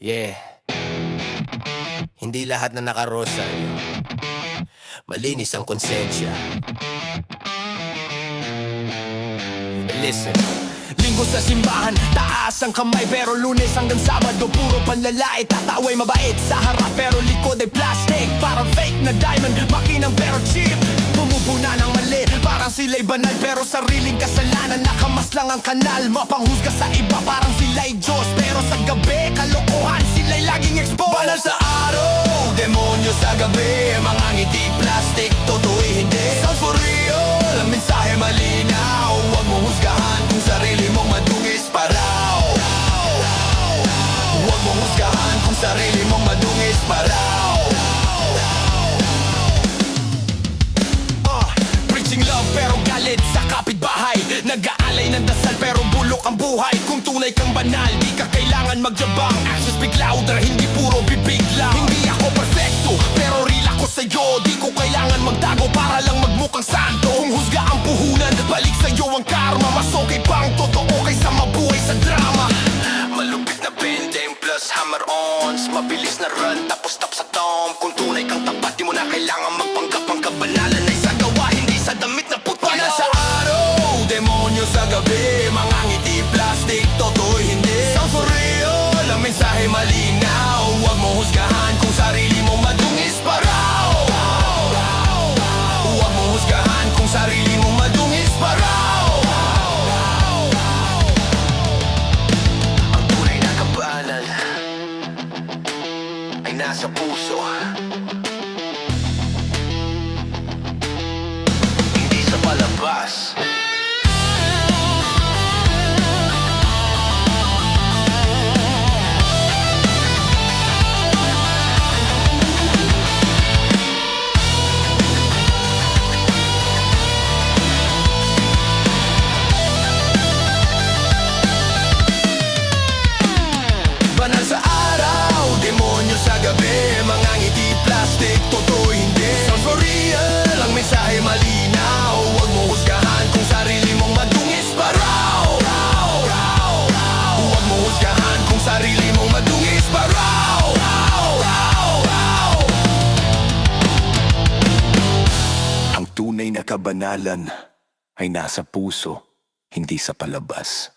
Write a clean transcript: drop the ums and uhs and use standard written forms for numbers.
Yeah, hindi lahat na nakarosa malinis ang konsensya. Listen. Linggo sa simbahan, taas ang kamay. Pero Lunes hanggang Sabado, puro panlalait. Tataway mabait sa harap, pero likod ay plastic. Parang fake na diamond, makinang pero cheap. Bumubuna ng mali, parang sila'y banal. Pero sariling kasalanan, nakamas lang ang kanal. Mapanghusga sa iba, parang sila'y Diyos. Pero sa gabi, kalokohan, sila'y laging exposed. Banal sa araw, demonyo sa gabi. Mga ngiti plastic, totoo'y hindi. Sounds for real, ang mensahe malinaw. Huwag mong husgahan kung sarili mong madungis paraw. Huwag mong husgahan kung sarili mong madungis paraw. Preaching love pero galit sa kapitbahay. Nag-aalay ng dasal pero bulok ang buhay. Kung tunay kang banal, di ka kailangan magjabang. Actions speak louder, hindi puro bibig lang. Hindi ako perfecto, pero real ako sa'yo. Di ko kailangan magtago para lang magmukhang santo. Kung husga ang puhunan, balik sa'yo ang karma. Mas okay pang totoo kaysa mabuhay sa drama. Malupit na 20 plus hammer-ons. Mabilis na run, tapos tap sa tom. Kung tunay kang tapat, di mo na kailangan magpanggap. Ang kabanalan ay sa gawa, hindi sa damit na puti. Banal sa araw, demonyo sa gabi. Mga ngiti plastic, totoo'y hindi. Sounds for real, ang mensahe malinaw. Huwag mo husgahan kung sarili mong madungis paraw. Huwag mo husgahan kung sarili mong madungis paraw. Ang tunay na kabanal ay nasa puso, hindi sa palabas. Banal sa araw, demonyo sa gabi. Mga ngiti plastic, totoo hindi. Sounds for real, ang mensahe malinaw. Huwag mo husgahan kung sarili mong madungis paraw. Huwag mo husgahan kung sarili mong madungis paraw. Ang tunay na kabanalan ay nasa puso, hindi sa palabas.